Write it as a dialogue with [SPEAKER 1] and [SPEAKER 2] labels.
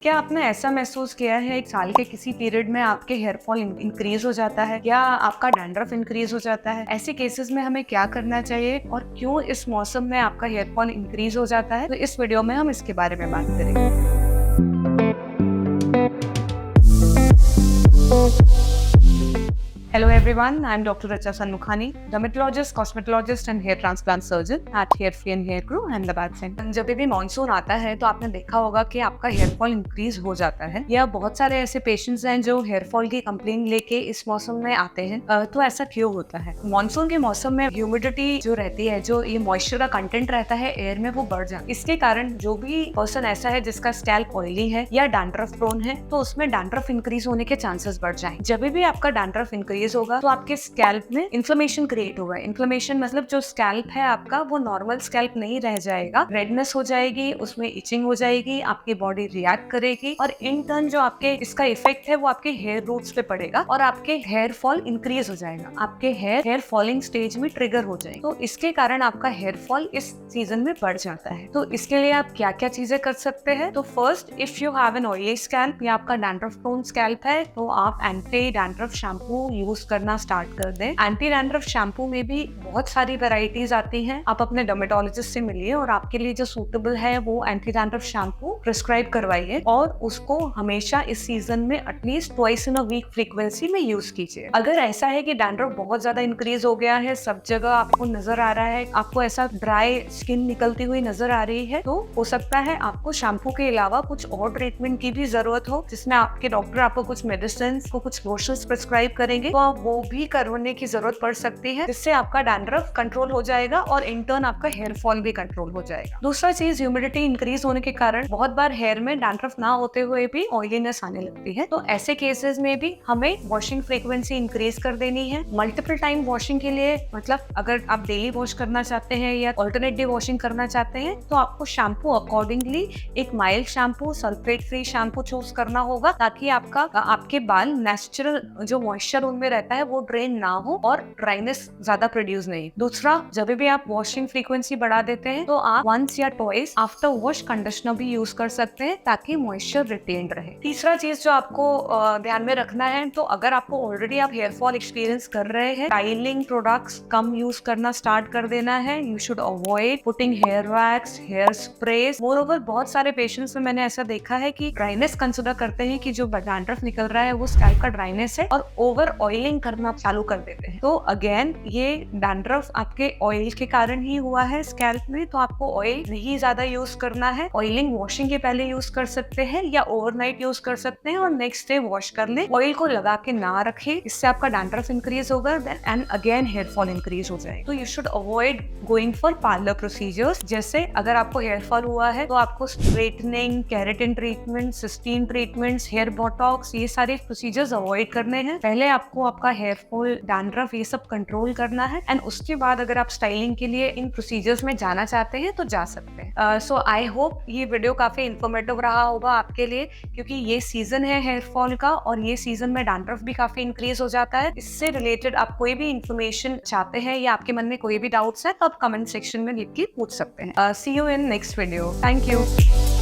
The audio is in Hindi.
[SPEAKER 1] क्या आपने ऐसा महसूस किया है एक साल के किसी पीरियड में आपके हेयर फॉल इंक्रीज हो जाता है या आपका डैंड्रफ इंक्रीज हो जाता है? ऐसे केसेस में हमें क्या करना चाहिए और क्यों इस मौसम में आपका हेयर फॉल इंक्रीज हो जाता है? तो इस वीडियो में हम इसके बारे में बात करेंगे। Hello everyone, I am Dr. Racha Sanmukhani, dermatologist, cosmetologist and hair transplant surgeon at Hair Free and Hair Grow and Labat Center. जब भी मानसून आता है तो आपने देखा होगा कि आपका हेयर फॉल इंक्रीज हो जाता है या बहुत सारे ऐसे पेशेंट्स हैं जो हेयर फॉल की कंप्लेन लेके इस मौसम में आते हैं। तो ऐसा क्यों होता है? मानसून के मौसम में ह्यूमिडिटी जो रहती है, जो ये मॉइस्चर का कंटेंट रहता है एयर में, वो बढ़ जाता है। इसके कारण जो भी पर्सन ऐसा है जिसका स्कैल्प ऑयली है या डैंड्रफ प्रोन है तो उसमें डैंड्रफ इंक्रीज होने के चांसेस बढ़ जाए। जब भी आपका डैंड्रफ इंक्रीज होगा तो आपके स्कैल्प में इन्फ्लेमेशन क्रिएट होगा। इन्फ्लेमेशन मतलब जो स्कैल्प है आपका वो नॉर्मल स्कैल्प नहीं रह जाएगा, रेडनेस हो जाएगी, उसमें इचिंग हो जाएगी, आपकी बॉडी रिएक्ट करेगी और इन टर्न जो आपके इसका इफेक्ट है वो आपके हेयर रूट्स पे पड़ेगा और आपके हेयर फॉल इंक्रीज हो जाएगा। आपके हेयर फॉलिंग स्टेज में ट्रिगर हो जाएगा। तो इसके कारण आपका हेयर फॉल इस सीजन में बढ़ जाता है। तो इसके लिए आप क्या क्या चीजें कर सकते हैं? तो first, if you have an oily scalp या आपका डैंड्रफ प्रोन स्कैल्प है तो आप एंटी डैंड्रफ शैम्पू यूज करना स्टार्ट कर दें। एंटी डैंड्रफ शैम्पू में भी बहुत सारी वैरायटीज आती हैं। आप अपने डर्मेटोलॉजिस्ट से मिलिए और आपके लिए जो सूटेबल है वो एंटी डैंड्रफ शैम्पू प्रिस्क्राइब करवाइए और उसको हमेशा इस सीजन में at least twice in a week frequency में यूज कीजिए। अगर ऐसा है कि डैंड्रफ बहुत ज्यादा इंक्रीज हो गया है, सब जगह आपको नजर आ रहा है, आपको ऐसा ड्राई स्किन निकलती हुई नजर आ रही है, तो हो सकता है आपको शैम्पू के अलावा कुछ और ट्रीटमेंट की भी जरूरत हो, जिसमें आपके डॉक्टर आपको कुछ मेडिसिन को कुछ लोशंस प्रिस्क्राइब करेंगे, तो आप वो भी करवाने की जरूरत पड़ सकती है, जिससे आपका डैंड्रफ कंट्रोल हो जाएगा और इन टर्न आपका हेयर फॉल भी कंट्रोल हो जाएगा। दूसरा चीज, ह्यूमिडिटी इंक्रीज होने के कारण बहुत बार हेयर में डैंड्रफ ना होते हुए भी ऑयलीनेस आने लगती है। तो ऐसे केसेस में भी हमें वॉशिंग फ्रीक्वेंसी इंक्रीज कर देनी है। मल्टीपल टाइम वॉशिंग के लिए, मतलब अगर आप डेली वॉश करना चाहते हैं या ऑल्टरनेट डे वॉशिंग करना चाहते हैं तो आपको शैम्पू अकॉर्डिंगली एक mild shampoo, sulphate free shampoo choose करना होगा, ताकि आपके बाल नेचुरल जो मॉइस्चर उनमें रहता है वो ड्रेन ना हो और ड्राइनेस ज्यादा प्रोड्यूस नहीं। दूसरा, जब भी आप वॉशिंग फ्रीक्वेंसी बढ़ा देते हैं तो आप वंस या ट्वाइस आफ्टर वॉश कंडीशनर भी यूज कर सकते हैं ताकि मॉइस्चर रिटेन्ड रहे। तीसरा चीज जो आपको ध्यान में रखना है, तो अगर आपको ऑलरेडी आप हेयर फॉल एक्सपीरियंस कर रहे हैं, स्टाइलिंग प्रोडक्ट्स कम यूज करना स्टार्ट कर देना है। You should avoid putting hair wax, hair sprays. Moreover बहुत सारे पेशेंट्स में मैंने ऐसा देखा है कि ड्राइनेस कंसिडर करते हैं कि जो डैंड्रफ निकल रहा है वो स्कैल्प का ड्राइनेस है और ओवर ऑयलिंग करना चालू कर देते हैं। तो अगेन ये डैंड्रफ आपके ऑयल के कारण ही हुआ है स्कैल्प में, तो आपको ऑयल नहीं ज्यादा यूज करना है। ऑयलिंग वॉशिंग के पहले यूज कर सकते हैं या ओवरनाइट यूज कर सकते हैं और नेक्स्ट डे वॉश कर ले। ऑयल को लगा के ना रखें, इससे आपका डैंड्रफ इंक्रीज होगा and again hair fall increase हो जाएगा। तो you should avoid going for parlour procedures. जैसे अगर आपको हेयर फॉल हुआ है तो आपको straightening, keratin treatment, cysteine treatments, hair botox, ये सारे प्रोसीजर्स अवॉइड करने हैं। पहले आपको आपका हेयर फॉल, डैंड्रफ, ये सब कंट्रोल करना है एंड उसके बाद अगर आप स्टाइलिंग के लिए इन प्रोसीजर्स में जाना चाहते हैं तो जा सकते हैं। सो आई होप ये वीडियो काफी इंफॉर्मेटिव रहा होगा आपके लिए, क्योंकि ये सीजन है हेयर फॉल का और ये सीजन में डैंड्रफ भी काफी इंक्रीज हो जाता है। इससे रिलेटेड आप कोई भी इंफॉर्मेशन चाहते हैं या आपके मन में कोई भी डाउट्स है तो आप कमेंट सेक्शन में लिख के पूछ सकते हैं। See you in next video. Thank you.